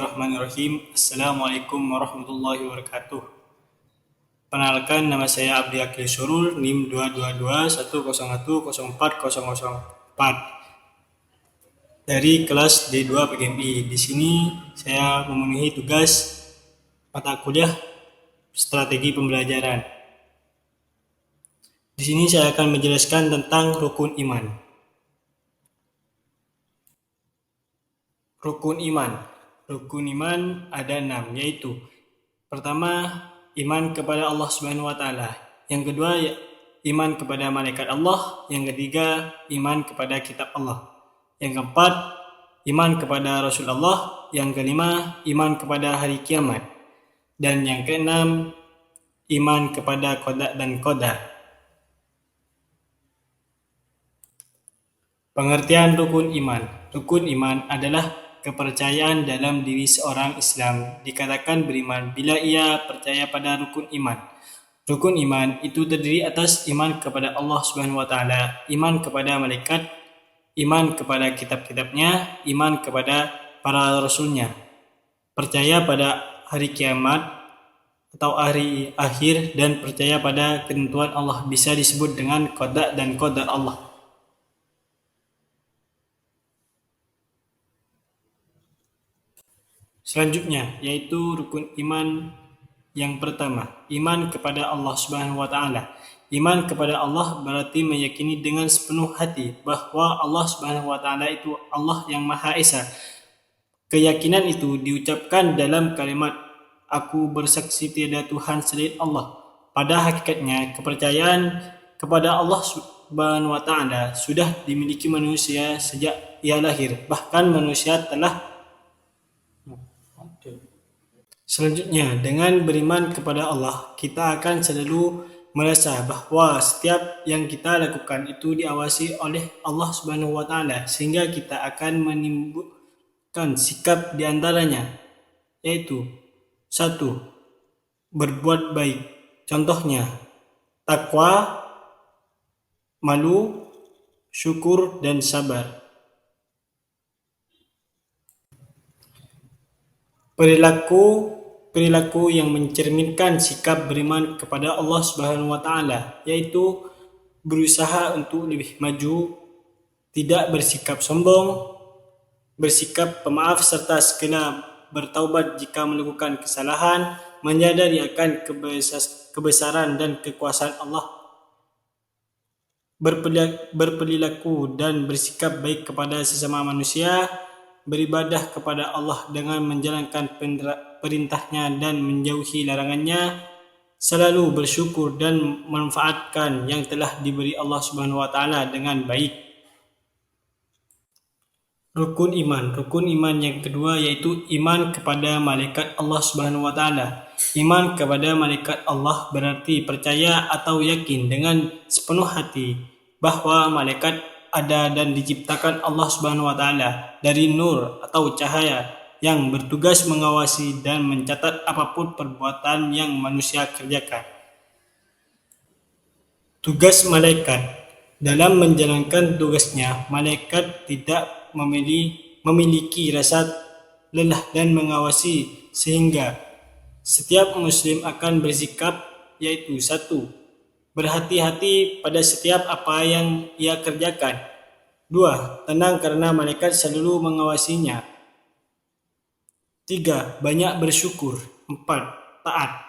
Bismillahirrahmanirrahim. Assalamualaikum warahmatullahi wabarakatuh. Perkenalkan, nama saya Abdi Akil Surul, NIM 22210104004 dari kelas D2 PGMI. Di sini saya memenuhi tugas mata kuliah strategi pembelajaran. Di sini saya akan menjelaskan tentang rukun iman. Rukun iman ada 6, yaitu pertama, iman kepada Allah Subhanahu wa taala. Yang kedua, iman kepada malaikat Allah. Yang ketiga, iman kepada kitab Allah. Yang keempat, iman kepada Rasulullah. Yang kelima, iman kepada hari kiamat. Dan yang keenam, iman kepada qada dan qadar. Pengertian rukun iman. Rukun iman adalah kepercayaan dalam diri seorang Islam. Dikatakan beriman bila ia percaya pada rukun iman. Rukun iman itu terdiri atas iman kepada Allah Subhanahu wa taala, iman kepada malaikat, iman kepada kitab-kitabnya, iman kepada para rasulnya, percaya pada hari kiamat atau hari akhir, dan percaya pada ketentuan Allah, bisa disebut dengan qada dan qadar Allah. Selanjutnya, yaitu rukun iman yang pertama, iman kepada Allah Subhanahu wa taala. Iman kepada Allah berarti meyakini dengan sepenuh hati bahwa Allah Subhanahu wa taala itu Allah yang Maha Esa. Keyakinan itu diucapkan dalam kalimat aku bersaksi tiada Tuhan selain Allah. Pada hakikatnya, kepercayaan kepada Allah Subhanahu wa taala sudah dimiliki manusia sejak ia lahir. Bahkan manusia telah Selanjutnya, dengan beriman kepada Allah, kita akan selalu merasa bahwa setiap yang kita lakukan itu diawasi oleh Allah Subhanahu wa taala, sehingga kita akan menimbulkan sikap di antaranya, yaitu 1. Berbuat baik. Contohnya, takwa, malu, syukur, dan sabar. Perilaku yang mencerminkan sikap beriman kepada Allah Subhanahu wa taala, yaitu berusaha untuk lebih maju, tidak bersikap sombong, bersikap pemaaf serta segera bertaubat jika melakukan kesalahan, menyadari akan kebesaran dan kekuasaan Allah, berperilaku dan bersikap baik kepada sesama manusia, beribadah kepada Allah dengan menjalankan perintahnya dan menjauhi larangannya, selalu bersyukur dan memanfaatkan yang telah diberi Allah Subhanahu wa taala dengan baik. Rukun iman yang kedua yaitu iman kepada malaikat Allah Subhanahu wa taala. Iman kepada malaikat Allah berarti percaya atau yakin dengan sepenuh hati bahwa malaikat ada dan diciptakan Allah Subhanahu wa taala dari nur atau cahaya yang bertugas mengawasi dan mencatat apapun perbuatan yang manusia kerjakan. Tugas malaikat. Dalam menjalankan tugasnya, malaikat tidak memiliki rasa lelah dan mengawasi, sehingga setiap muslim akan bersikap, yaitu 1. Berhati-hati pada setiap apa yang ia kerjakan. 2. Tenang karena malaikat selalu mengawasinya. 3. Banyak bersyukur. 4. Taat.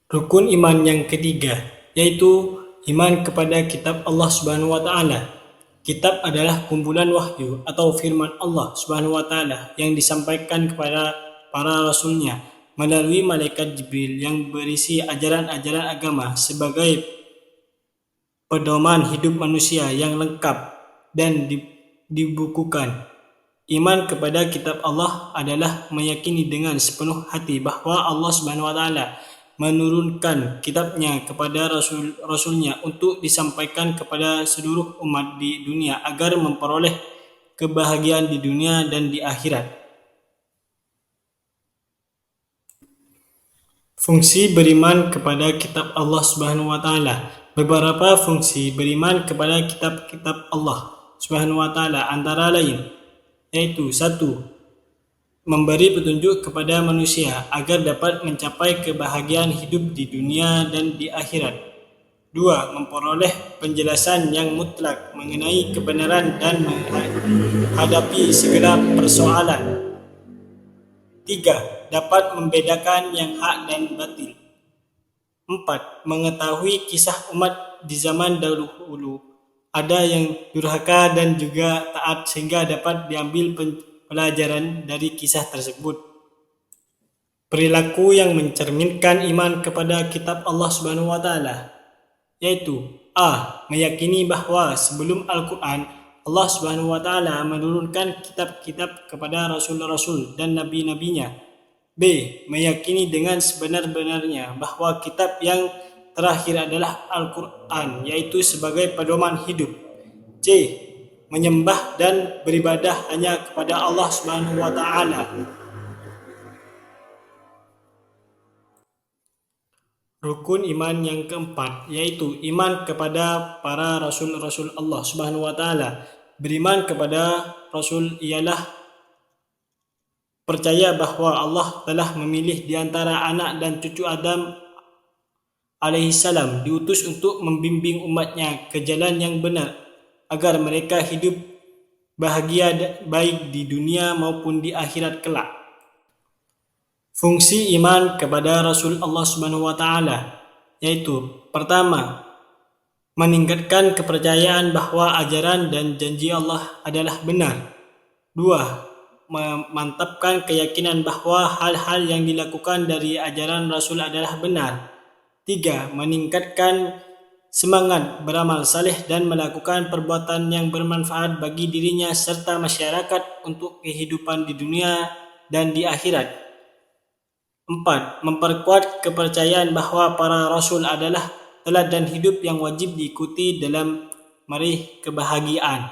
Rukun iman yang ketiga yaitu iman kepada kitab Allah Subhanahu wa taala. Kitab adalah kumpulan wahyu atau firman Allah Subhanahu wa taala yang disampaikan kepada para rasulnya melalui malaikat Jibril, yang berisi ajaran-ajaran agama sebagai pedoman hidup manusia yang lengkap dan dibukukan. Iman kepada kitab Allah adalah meyakini dengan sepenuh hati bahwa Allah Subhanahu wa taala menurunkan kitabnya kepada rasulnya untuk disampaikan kepada seluruh umat di dunia agar memperoleh kebahagiaan di dunia dan di akhirat. Fungsi beriman kepada kitab Allah Subhanahu wa taala. Beberapa fungsi beriman kepada kitab-kitab Allah Subhanahu wa taala antara lain yaitu satu, memberi petunjuk kepada manusia agar dapat mencapai kebahagiaan hidup di dunia dan di akhirat. Dua, memperoleh penjelasan yang mutlak mengenai kebenaran dan menghadapi segala persoalan. Tiga, dapat membedakan yang hak dan batil. Empat, mengetahui kisah umat di zaman dahulu. Ada yang durhaka dan juga taat sehingga dapat diambil pelajaran dari kisah tersebut. Perilaku yang mencerminkan iman kepada kitab Allah Subhanahu wa taala, yaitu A. Meyakini bahwa sebelum Al-Quran, Allah Subhanahu wa taala menurunkan kitab-kitab kepada rasul-rasul dan nabi-nabinya. B. Meyakini dengan sebenar-benarnya bahwa kitab yang terakhir adalah Al-Quran, yaitu sebagai pedoman hidup. C. Menyembah dan beribadah hanya kepada Allah Subhanahu wa taala. Rukun iman yang keempat, yaitu iman kepada para rasul-rasul Allah Subhanahu wa taala. Beriman kepada rasul ialah percaya bahwa Allah telah memilih di antara anak dan cucu Adam alaihissalam diutus untuk membimbing umatnya ke jalan yang benar agar mereka hidup bahagia baik di dunia maupun di akhirat kelak. Fungsi iman kepada Rasul Allah Subhanahu wa taala, yaitu pertama, meningkatkan kepercayaan bahwa ajaran dan janji Allah adalah benar. Dua, memantapkan keyakinan bahwa hal-hal yang dilakukan dari ajaran Rasul adalah benar. Tiga, meningkatkan semangat beramal saleh dan melakukan perbuatan yang bermanfaat bagi dirinya serta masyarakat untuk kehidupan di dunia dan di akhirat. Empat, memperkuat kepercayaan bahwa para Rasul adalah teladan hidup yang wajib diikuti dalam meraih kebahagiaan.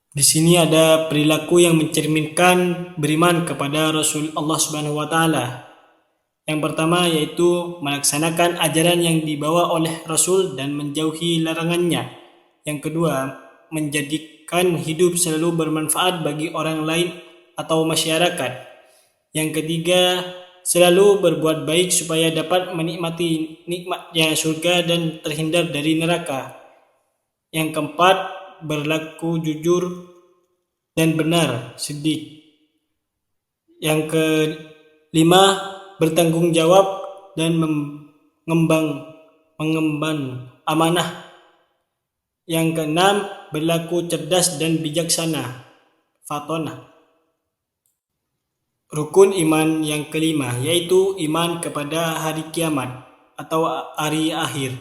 Di sini ada perilaku yang mencerminkan beriman kepada Rasul Allah Subhanahu wa taala. Yang pertama yaitu melaksanakan ajaran yang dibawa oleh Rasul dan menjauhi larangannya. Yang kedua, menjadikan hidup selalu bermanfaat bagi orang lain atau masyarakat. Yang ketiga, selalu berbuat baik supaya dapat menikmati nikmatnya surga dan terhindar dari neraka. Yang keempat, berlaku jujur dan benar, siddiq. Yang kelima, bertanggung jawab dan mengemban amanah. Yang keenam, berlaku cerdas dan bijaksana, fatonah. Rukun iman yang kelima yaitu iman kepada hari kiamat atau hari akhir.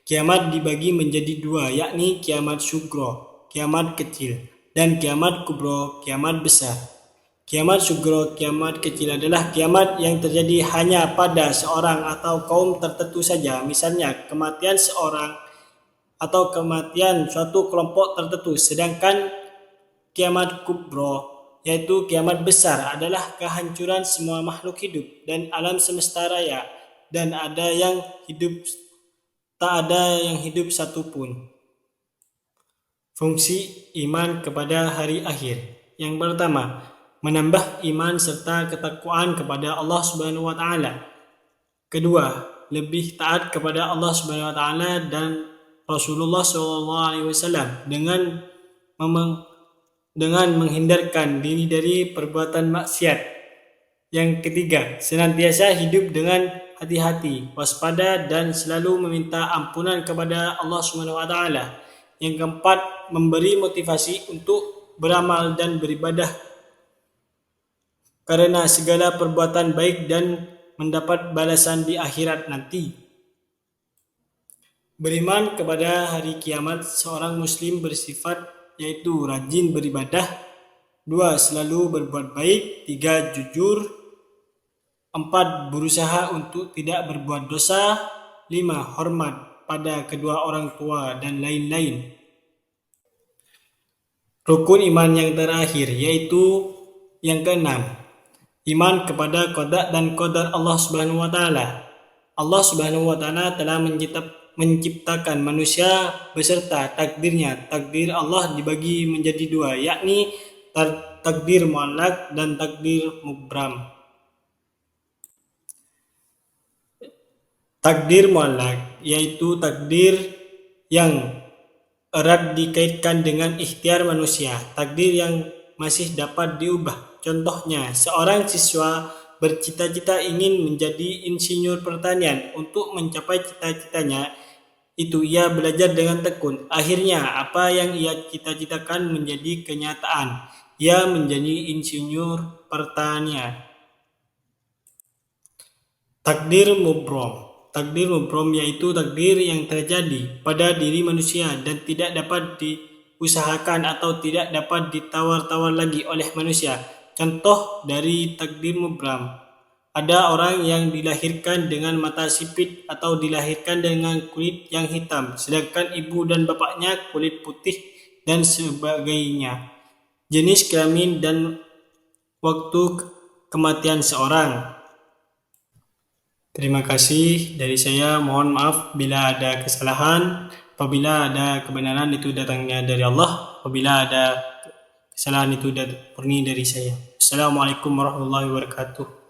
Kiamat dibagi menjadi dua, yakni kiamat sugro, kiamat kecil, dan kiamat kubro, kiamat besar. Kiamat sugro, kiamat kecil adalah kiamat yang terjadi hanya pada seorang atau kaum tertentu saja, misalnya kematian seorang atau kematian suatu kelompok tertentu. Sedangkan kiamat kubro, yaitu kiamat besar, adalah kehancuran semua makhluk hidup dan alam semesta raya, dan tak ada yang hidup satupun. Fungsi iman kepada hari akhir. Yang pertama, menambah iman serta ketakwaan kepada Allah Subhanahu wa taala. Kedua, lebih taat kepada Allah Subhanahu wa taala dan Rasulullah SAW dengan menghindarkan diri dari perbuatan maksiat. Yang ketiga, senantiasa hidup dengan hati-hati, waspada, dan selalu meminta ampunan kepada Allah Subhanahu wa taala. Yang keempat, memberi motivasi untuk beramal dan beribadah karena segala perbuatan baik dan mendapat balasan di akhirat nanti. Beriman kepada hari kiamat seorang muslim bersifat yaitu rajin beribadah, 2. Selalu berbuat baik, 3. Jujur, 4. Berusaha untuk tidak berbuat dosa, 5. Hormat pada kedua orang tua, dan lain-lain. Rukun iman yang terakhir yaitu yang keenam, iman kepada qada dan qadar Allah Subhanahu wa taala. Allah Subhanahu wa taala telah menciptakan manusia beserta takdirnya. Takdir Allah dibagi menjadi dua, yakni takdir muallak dan takdir mubram. Takdir muallak yaitu takdir yang erat dikaitkan dengan ikhtiar manusia, takdir yang masih dapat diubah. Contohnya, seorang siswa bercita-cita ingin menjadi insinyur pertanian. Untuk mencapai cita-citanya, itu ia belajar dengan tekun. Akhirnya, apa yang ia cita-citakan menjadi kenyataan. Ia menjadi insinyur pertanian. Takdir mubrom. Takdir mubrom yaitu takdir yang terjadi pada diri manusia dan tidak dapat diusahakan atau tidak dapat ditawar-tawar lagi oleh manusia. Contoh dari takdir mubram, ada orang yang dilahirkan dengan mata sipit atau dilahirkan dengan kulit yang hitam, sedangkan ibu dan bapaknya kulit putih dan sebagainya. Jenis kelamin dan waktu kematian seorang. Terima kasih dari saya. Mohon maaf bila ada kesalahan. Apabila ada kebenaran itu datangnya dari Allah. Apabila ada kesalahan itu murni dari saya. Assalamualaikum warahmatullahi wabarakatuh.